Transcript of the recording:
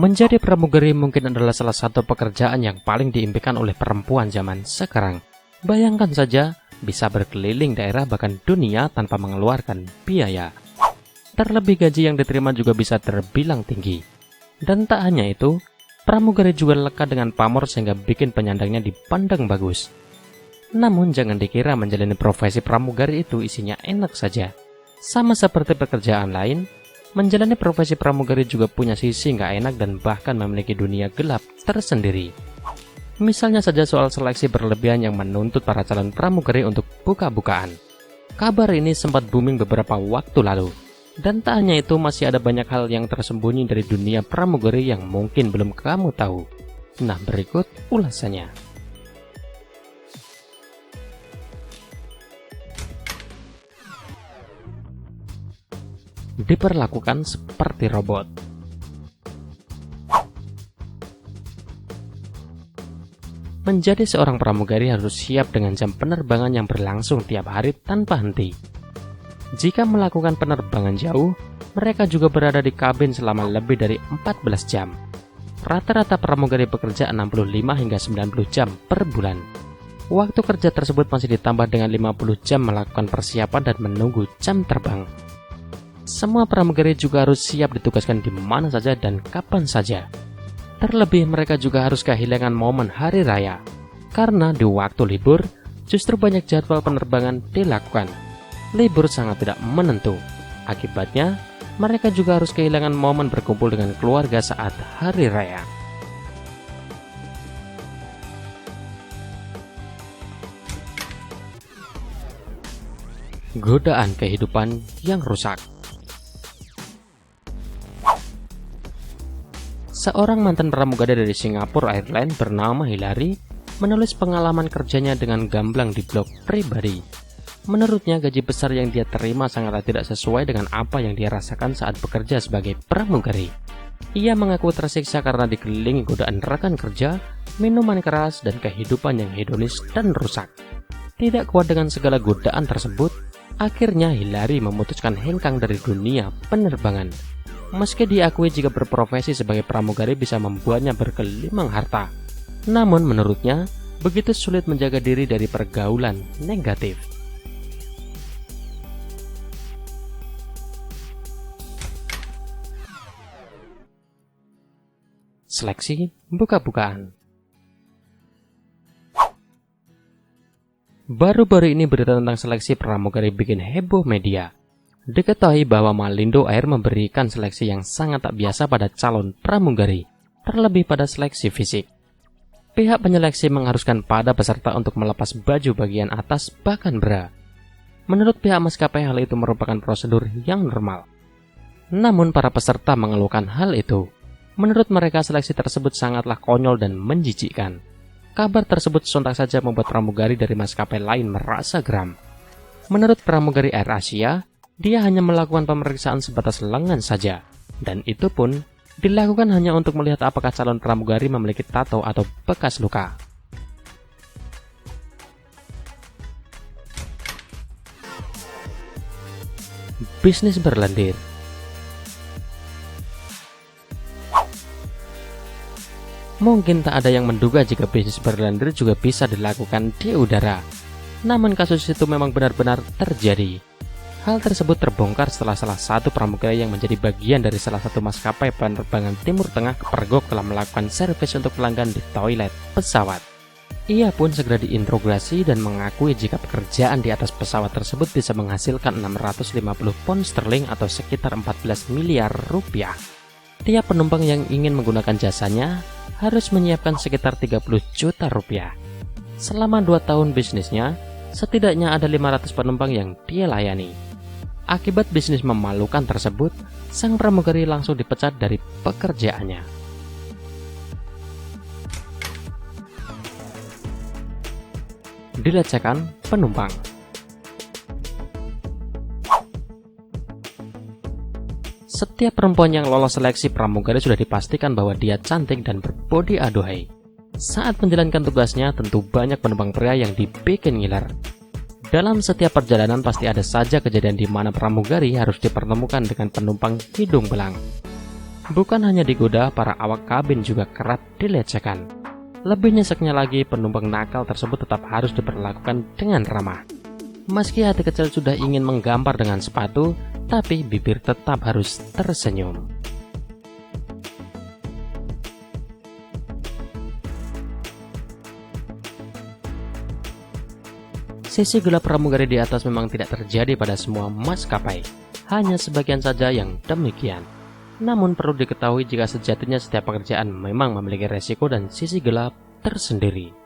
Menjadi pramugari mungkin adalah salah satu pekerjaan yang paling diimpikan oleh perempuan zaman sekarang. Bayangkan saja, bisa berkeliling daerah bahkan dunia tanpa mengeluarkan biaya. Terlebih gaji yang diterima juga bisa terbilang tinggi. Dan tak hanya itu, pramugari juga lekat dengan pamor sehingga bikin penyandangnya dipandang bagus. Namun jangan dikira menjalani profesi pramugari itu isinya enak saja. Sama seperti pekerjaan lain, menjalani profesi pramugari juga punya sisi nggak enak dan bahkan memiliki dunia gelap tersendiri. Misalnya saja soal seleksi berlebihan yang menuntut para calon pramugari untuk buka-bukaan. Kabar ini sempat booming beberapa waktu lalu. Dan tak hanya itu, masih ada banyak hal yang tersembunyi dari dunia pramugari yang mungkin belum kamu tahu. Nah, berikut ulasannya. Diperlakukan seperti robot. Menjadi seorang pramugari harus siap dengan jam penerbangan yang berlangsung tiap hari tanpa henti. Jika melakukan penerbangan jauh, mereka juga berada di kabin selama lebih dari 14 jam. Rata-rata pramugari bekerja 65 hingga 90 jam per bulan. Waktu kerja tersebut masih ditambah dengan 50 jam melakukan persiapan dan menunggu jam terbang. Semua pramugari juga harus siap ditugaskan di mana saja dan kapan saja. Terlebih mereka juga harus kehilangan momen hari raya. Karena di waktu libur, justru banyak jadwal penerbangan dilakukan. Libur sangat tidak menentu. Akibatnya, mereka juga harus kehilangan momen berkumpul dengan keluarga saat hari raya. Godaan kehidupan yang rusak. Seorang mantan pramugari dari Singapore Airlines bernama Hillary menulis pengalaman kerjanya dengan gamblang di blog pribadi. Menurutnya, gaji besar yang dia terima sangatlah tidak sesuai dengan apa yang dia rasakan saat bekerja sebagai pramugari. Ia mengaku tersiksa karena dikelilingi godaan rekan kerja, minuman keras, dan kehidupan yang hedonis dan rusak. Tidak kuat dengan segala godaan tersebut, akhirnya Hillary memutuskan hengkang dari dunia penerbangan. Meski diakui jika berprofesi sebagai pramugari bisa membuatnya bergelimang harta, namun menurutnya begitu sulit menjaga diri dari pergaulan negatif. Seleksi buka-bukaan. Baru-baru ini berita tentang seleksi pramugari bikin heboh media. Diketahui bahwa Malindo Air memberikan seleksi yang sangat tak biasa pada calon pramugari, terlebih pada seleksi fisik. Pihak penyeleksi mengharuskan pada peserta untuk melepas baju bagian atas bahkan bra. Menurut pihak maskapai hal itu merupakan prosedur yang normal. Namun para peserta mengeluhkan hal itu. Menurut mereka seleksi tersebut sangatlah konyol dan menjijikkan. Kabar tersebut sontak saja membuat pramugari dari maskapai lain merasa geram. Menurut pramugari Air Asia, dia hanya melakukan pemeriksaan sebatas lengan saja, dan itu pun dilakukan hanya untuk melihat apakah calon pramugari memiliki tato atau bekas luka. Bisnis berlendir. Mungkin tak ada yang menduga jika bisnis berlendir juga bisa dilakukan di udara. Namun kasus itu memang benar-benar terjadi. Hal tersebut terbongkar setelah salah satu pramugari yang menjadi bagian dari salah satu maskapai penerbangan Timur Tengah kepergok telah melakukan servis untuk pelanggan di toilet pesawat. Ia pun segera diinterogasi dan mengakui jika pekerjaan di atas pesawat tersebut bisa menghasilkan 650 pound sterling atau sekitar 14 miliar rupiah. Tiap penumpang yang ingin menggunakan jasanya harus menyiapkan sekitar 30 juta rupiah. Selama 2 tahun bisnisnya, setidaknya ada 500 penumpang yang dia layani. Akibat bisnis memalukan tersebut, sang pramugari langsung dipecat dari pekerjaannya. Dilecehkan penumpang. Setiap perempuan yang lolos seleksi pramugari sudah dipastikan bahwa dia cantik dan berbodi aduhai. Saat menjalankan tugasnya, tentu banyak penumpang pria yang dibikin ngiler. Dalam setiap perjalanan pasti ada saja kejadian di mana pramugari harus dipertemukan dengan penumpang hidung belang. Bukan hanya digoda, para awak kabin juga kerap dilecehkan. Lebih nyeseknya lagi, penumpang nakal tersebut tetap harus diperlakukan dengan ramah. Meski hati kecil sudah ingin menggampar dengan sepatu, tapi bibir tetap harus tersenyum. Sisi gelap pramugari di atas memang tidak terjadi pada semua maskapai. Hanya sebagian saja yang demikian. Namun perlu diketahui jika sejatinya setiap pekerjaan memang memiliki resiko dan sisi gelap tersendiri.